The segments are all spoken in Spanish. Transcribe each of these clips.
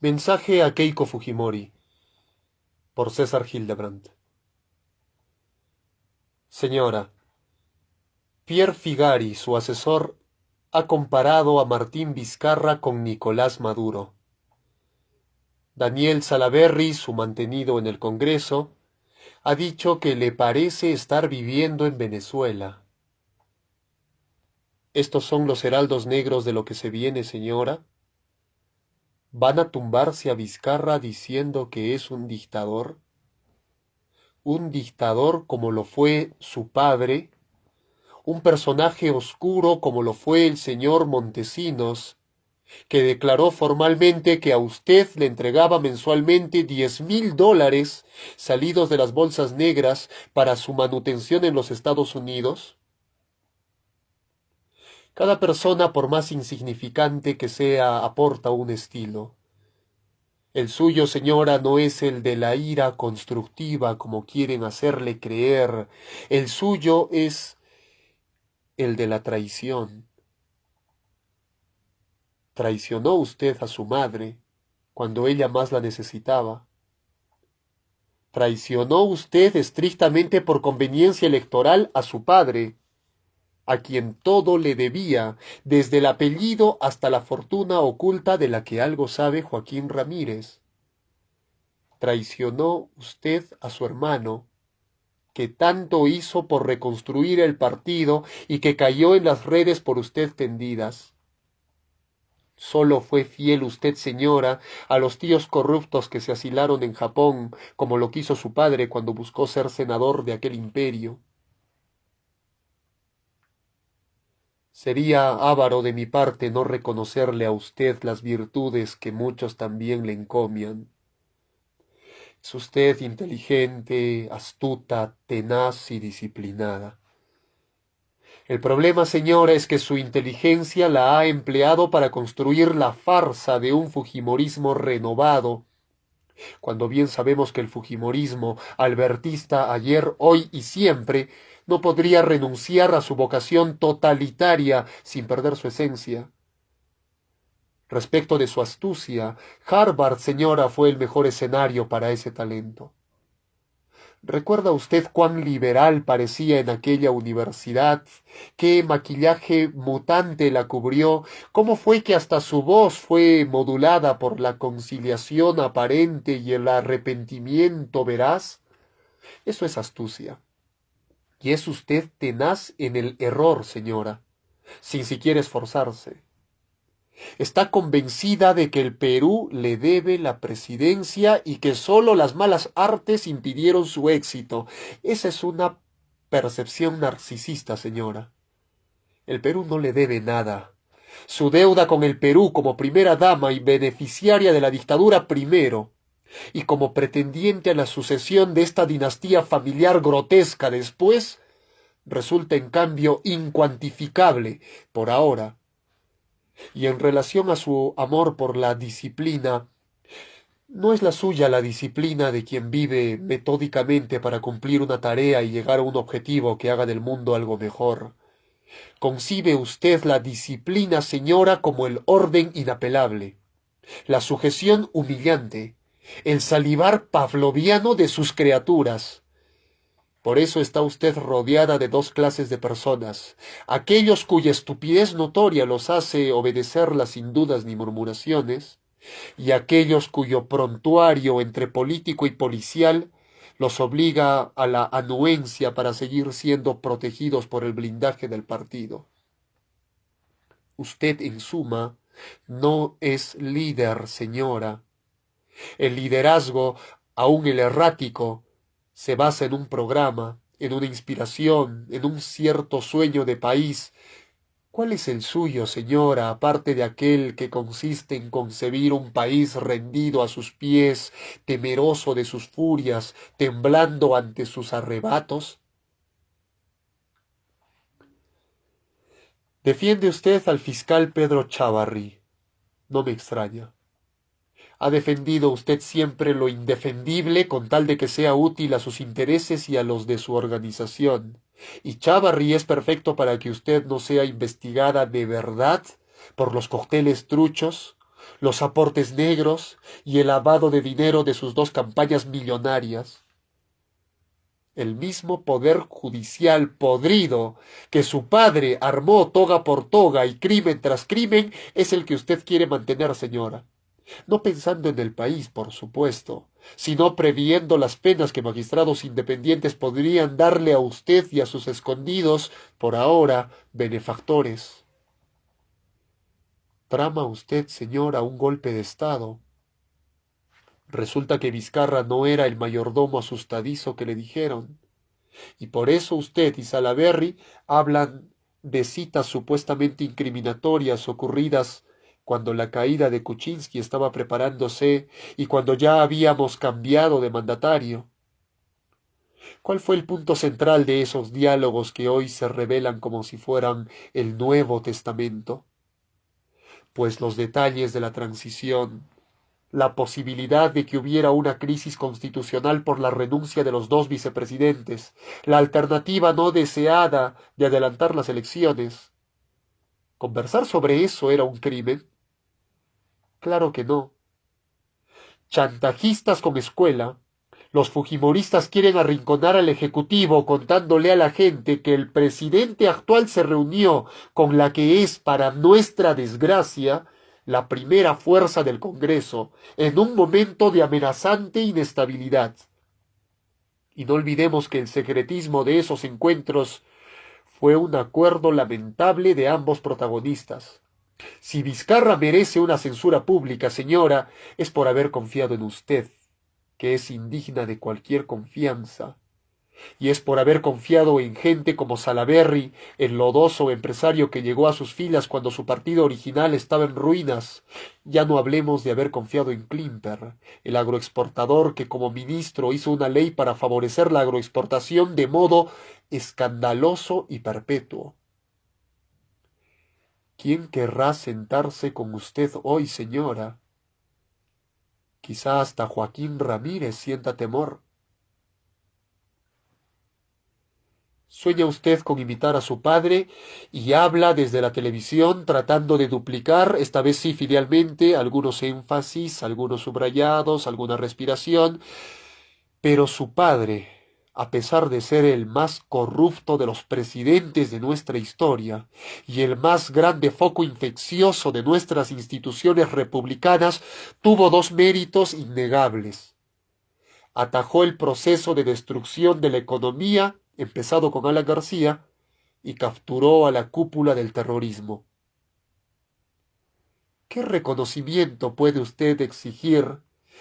Mensaje a Keiko Fujimori, por César Hildebrand. Señora, Pierre Figari, su asesor, ha comparado a Martín Vizcarra con Nicolás Maduro. Daniel Salaverry, su mantenido en el Congreso, ha dicho que le parece estar viviendo en Venezuela. ¿Estos son los heraldos negros de lo que se viene, señora? ¿Van a tumbarse a Vizcarra diciendo que es un dictador? Un dictador como lo fue su padre, un personaje oscuro como lo fue el señor Montesinos, que declaró formalmente que a usted le entregaba mensualmente $10,000 salidos de las bolsas negras para su manutención en los Estados Unidos. Cada persona, por más insignificante que sea, aporta un estilo. El suyo, señora, no es el de la ira constructiva como quieren hacerle creer. El suyo es el de la traición. Traicionó usted a su madre cuando ella más la necesitaba. Traicionó usted estrictamente por conveniencia electoral a su padre, a quien todo le debía, desde el apellido hasta la fortuna oculta de la que algo sabe Joaquín Ramírez. Traicionó usted a su hermano, que tanto hizo por reconstruir el partido y que cayó en las redes por usted tendidas. Solo fue fiel usted, señora, a los tíos corruptos que se asilaron en Japón, como lo quiso su padre cuando buscó ser senador de aquel imperio. Sería avaro de mi parte no reconocerle a usted las virtudes que muchos también le encomian. Es usted inteligente, astuta, tenaz y disciplinada. El problema, señora, es que su inteligencia la ha empleado para construir la farsa de un fujimorismo renovado, cuando bien sabemos que el fujimorismo, albertista ayer, hoy y siempre, no podría renunciar a su vocación totalitaria sin perder su esencia. Respecto de su astucia, Harvard, señora, fue el mejor escenario para ese talento. ¿Recuerda usted cuán liberal parecía en aquella universidad? ¿Qué maquillaje mutante la cubrió? ¿Cómo fue que hasta su voz fue modulada por la conciliación aparente y el arrepentimiento veraz? Eso es astucia. Y es usted tenaz en el error, señora, sin siquiera esforzarse. Está convencida de que el Perú le debe la presidencia y que sólo las malas artes impidieron su éxito. Esa es una percepción narcisista, señora. El Perú no le debe nada. Su deuda con el Perú como primera dama y beneficiaria de la dictadura primero, y como pretendiente a la sucesión de esta dinastía familiar grotesca después, resulta en cambio incuantificable por ahora. Y en relación a su amor por la disciplina, no es la suya la disciplina de quien vive metódicamente para cumplir una tarea y llegar a un objetivo que haga del mundo algo mejor. Concibe usted la disciplina, señora, como el orden inapelable, la sujeción humillante, el salivar pavloviano de sus criaturas. Por eso está usted rodeada de dos clases de personas, aquellos cuya estupidez notoria los hace obedecerla sin dudas ni murmuraciones, y aquellos cuyo prontuario entre político y policial los obliga a la anuencia para seguir siendo protegidos por el blindaje del partido. Usted, en suma, no es líder, señora. El liderazgo, aun el errático, se basa en un programa, en una inspiración, en un cierto sueño de país. ¿Cuál es el suyo, señora, aparte de aquel que consiste en concebir un país rendido a sus pies, temeroso de sus furias, temblando ante sus arrebatos? Defiende usted al fiscal Pedro Chávarri. No me extraña. Ha defendido usted siempre lo indefendible con tal de que sea útil a sus intereses y a los de su organización. Y Chávarri es perfecto para que usted no sea investigada de verdad por los cócteles truchos, los aportes negros y el lavado de dinero de sus dos campañas millonarias. El mismo poder judicial podrido que su padre armó toga por toga y crimen tras crimen es el que usted quiere mantener, señora. No pensando en el país, por supuesto, sino previendo las penas que magistrados independientes podrían darle a usted y a sus escondidos, por ahora, benefactores. Trama usted, señora, un golpe de Estado. Resulta que Vizcarra no era el mayordomo asustadizo que le dijeron, y por eso usted y Salaverry hablan de citas supuestamente incriminatorias ocurridas cuando la caída de Kuczynski estaba preparándose y cuando ya habíamos cambiado de mandatario. ¿Cuál fue el punto central de esos diálogos que hoy se revelan como si fueran el Nuevo Testamento? Pues los detalles de la transición, la posibilidad de que hubiera una crisis constitucional por la renuncia de los dos vicepresidentes, la alternativa no deseada de adelantar las elecciones. ¿Conversar sobre eso era un crimen? Claro que no. Chantajistas con escuela, los fujimoristas quieren arrinconar al Ejecutivo contándole a la gente que el presidente actual se reunió con la que es, para nuestra desgracia, la primera fuerza del Congreso, en un momento de amenazante inestabilidad. Y no olvidemos que el secretismo de esos encuentros fue un acuerdo lamentable de ambos protagonistas. Si Vizcarra merece una censura pública, señora, es por haber confiado en usted, que es indigna de cualquier confianza, y es por haber confiado en gente como Salaverry, el lodoso empresario que llegó a sus filas cuando su partido original estaba en ruinas. Ya no hablemos de haber confiado en Klimper, el agroexportador que como ministro hizo una ley para favorecer la agroexportación de modo escandaloso y perpetuo. ¿Quién querrá sentarse con usted hoy, señora? Quizá hasta Joaquín Ramírez sienta temor. Sueña usted con imitar a su padre y habla desde la televisión tratando de duplicar, esta vez sí filialmente, algunos énfasis, algunos subrayados, alguna respiración, pero su padre, a pesar de ser el más corrupto de los presidentes de nuestra historia y el más grande foco infeccioso de nuestras instituciones republicanas, tuvo dos méritos innegables. Atajó el proceso de destrucción de la economía, empezado con Alan García, y capturó a la cúpula del terrorismo. ¿Qué reconocimiento puede usted exigir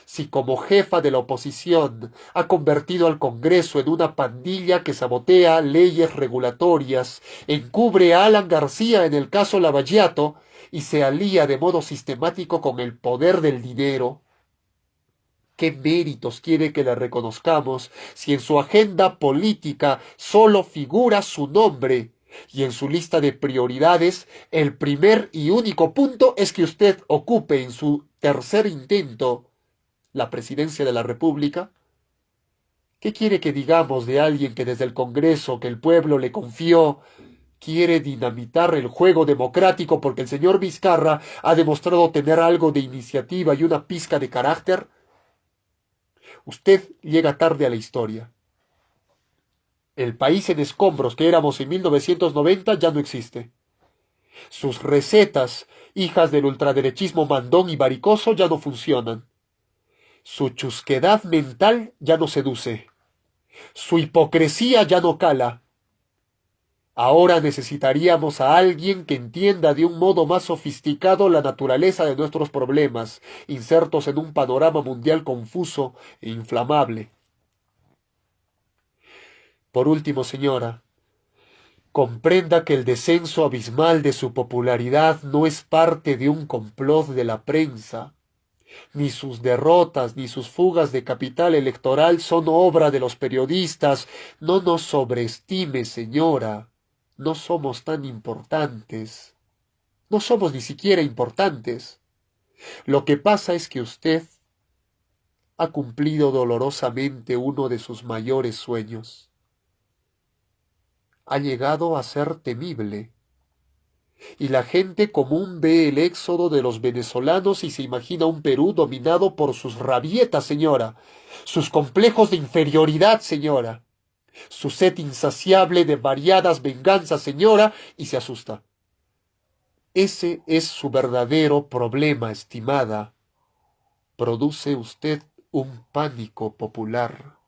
si como jefa de la oposición ha convertido al Congreso en una pandilla que sabotea leyes regulatorias, encubre a Alan García en el caso Lavallato y se alía de modo sistemático con el poder del dinero? ¿Qué méritos quiere que le reconozcamos si en su agenda política solo figura su nombre y en su lista de prioridades el primer y único punto es que usted ocupe en su tercer intento la presidencia de la República? ¿Qué quiere que digamos de alguien que desde el Congreso que el pueblo le confió quiere dinamitar el juego democrático porque el señor Vizcarra ha demostrado tener algo de iniciativa y una pizca de carácter? Usted llega tarde a la historia. El país en escombros que éramos en 1990 ya no existe. Sus recetas, hijas del ultraderechismo mandón y varicoso, ya no funcionan. Su chusquedad mental ya no seduce. Su hipocresía ya no cala. Ahora necesitaríamos a alguien que entienda de un modo más sofisticado la naturaleza de nuestros problemas, insertos en un panorama mundial confuso e inflamable. Por último, señora, comprenda que el descenso abismal de su popularidad no es parte de un complot de la prensa. Ni sus derrotas, ni sus fugas de capital electoral son obra de los periodistas. No nos sobreestime, señora. No somos tan importantes. No somos ni siquiera importantes. Lo que pasa es que usted ha cumplido dolorosamente uno de sus mayores sueños. Ha llegado a ser temible. Y la gente común ve el éxodo de los venezolanos y se imagina un Perú dominado por sus rabietas, señora, sus complejos de inferioridad, señora, su sed insaciable de variadas venganzas, señora, y se asusta. Ese es su verdadero problema, estimada. Produce usted un pánico popular.